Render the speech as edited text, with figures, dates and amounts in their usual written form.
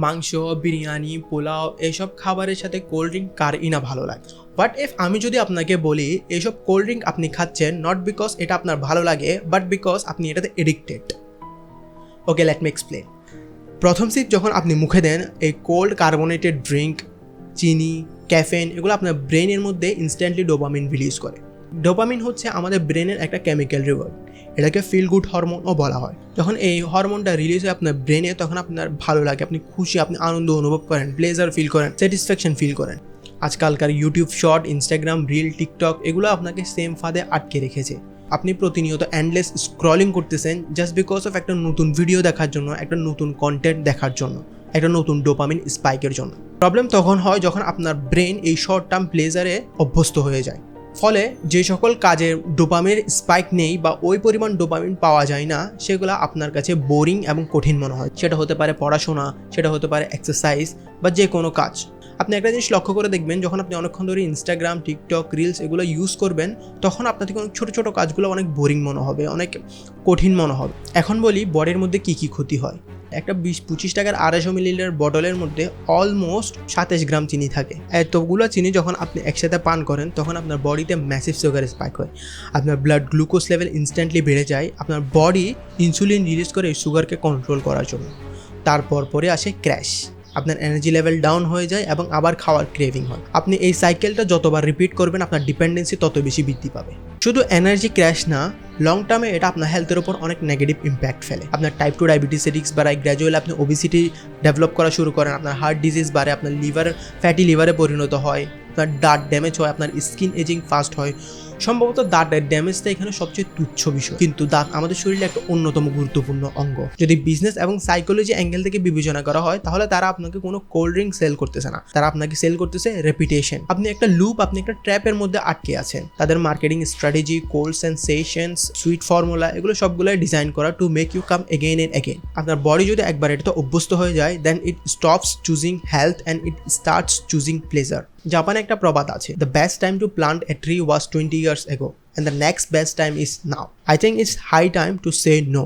মাংস, বিরিয়ানি, পোলাও এসব খাবারের সাথে কোল্ড ড্রিঙ্ক কারই না ভালো লাগে। বাট ইফ আমি যদি আপনাকে বলি এসব কোল্ড ড্রিঙ্ক আপনি খাচ্ছেন নট বিকজ এটা আপনার ভালো লাগে, বাট বিকজ আপনি এটাতে এডিক্টেড। ওকে, লেট মি এক্সপ্লেন। প্রথম সিপ যখন আপনি মুখে দেন, এই কোল্ড কার্বোনেটেড ড্রিঙ্ক, চিনি, ক্যাফেন এগুলো আপনার ব্রেনের মধ্যে ইনস্ট্যান্টলি ডোপামিন রিলিজ করে। ডোপামিন হচ্ছে আমাদের ব্রেনের একটা কেমিক্যাল রিওয়ার্ড, এটাকে ফিল গুড হরমোনও বলা হয়। যখন এই হরমোনটা রিলিজ হয় আপনার ব্রেনে, তখন আপনার ভালো লাগে, আপনি খুশি, আপনি আনন্দ অনুভব করেন, প্লেজার ফিল করেন, স্যাটিসফ্যাকশন ফিল করেন। আজকালকার YouTube short, Instagram reel, TikTok এগুলো আপনাকে সেম ফাঁদে আটকে রেখেছে। আপনি প্রতিনিয়ত এন্ডলেস স্ক্রলিং করতেছেন জাস্ট বিকজ অফ একটা নতুন ভিডিও দেখার জন্য, একটা নতুন কন্টেন্ট দেখার জন্য, একটা নতুন ডোপামিন স্পাইকের জন্য। প্রবলেম তখন হয় যখন আপনার ব্রেন এই শর্ট টার্ম প্লেজারে অভ্যস্ত হয়ে যায়। ফলে যে সকল কাজে ডোপামিনের স্পাইক নেই বা ওই পরিমাণ ডোপামিন পাওয়া যায় না, সেগুলো আপনার কাছে বোরিং এবং কঠিন মনে হয়। সেটা হতে পারে পড়াশোনা, সেটা হতে পারে এক্সারসাইজ বা যে কোনো কাজ। আপনি একটা জিনিস লক্ষ্য করে দেখবেন, যখন আপনি অনেকক্ষণ ধরে ইনস্টাগ্রাম, টিকটক, রিলস এগুলো ইউজ করবেন, তখন আপনার থেকে অনেক ছোটো ছোটো কাজগুলো অনেক বোরিং মনে হবে, অনেক কঠিন মনে হবে। এখন বলি বডির মধ্যে কী কী ক্ষতি হয়। একটা 20-25 টাকার 250 মিলিলিটার বটলের মধ্যে অলমোস্ট 27 গ্রাম চিনি থাকে। এতগুলো চিনি যখন আপনি একসাথে পান করেন, তখন আপনার বডিতে ম্যাসিভ সুগার স্পাইক হয়, আপনার ব্লাড গ্লুকোজ লেভেল ইনস্ট্যান্টলি বেড়ে যায়। আপনার বডি ইনসুলিন রিলিজ করে এই সুগারকে কন্ট্রোল করার জন্য। তারপর পরে আসে ক্র্যাশ, আপনার এনার্জি লেভেল ডাউন হয়ে যায় এবং আবার খাওয়ার ক্রেভিং হয়। আপনি এই সাইকেলটা যতবার রিপিট করবেন, আপনার ডিপেন্ডেন্সি তত বেশি বৃদ্ধি পাবে। শুধু এনার্জি ক্র্যাশ না, লং টার্মে এটা আপনার হেলথের উপর অনেক নেগেটিভ ইম্প্যাক্ট ফেলে। আপনার টাইপ 2 ডায়াবেটিসের রিস্ক বাড়ায়, গ্র্যাজুয়ালি আপনি ওবেসিটি ডেভেলপ করা শুরু করেন, আপনার হার্ট ডিজিজ বাড়ে, আপনার লিভার ফ্যাটি লিভারে পরিণত হয়, আপনার দাঁত ড্যামেজ হয়, আপনার স্কিন এজিং ফাস্ট হয়। সম্ভবত দাঁতের ড্যামেজটা এখানে সবচেয়ে তুচ্ছ বিষয়, কিন্তু দাঁত আমাদের শরীরে একটা অন্যতম গুরুত্বপূর্ণ অঙ্গ। যদি বিজনেস এবং সাইকোলজি অ্যাঙ্গেল থেকে বিবেচনা করা হয়, তাহলে তারা আপনাকে কোনো কোল্ড ড্রিঙ্ক সেল করতেছে না, তারা আপনাকে সেল করতেছে রেপুটেশন। আপনি একটা লুপ, আপনি একটা ট্র্যাপের মধ্যে আটকে আছেন। তাদের marketing strategy, cold sensations, sweet formula এগুলো সবগুলোই ডিজাইন করা to make you come again and again. আপনার বডি যদি একবার এটাতে অভ্যস্ত হয়ে যায়, then it stops choosing health and it starts choosing pleasure. জাপানে একটা প্রবাদ আছে, the best time to plant a tree was 20 years ago and the next best time is now. I think it's high time to say no.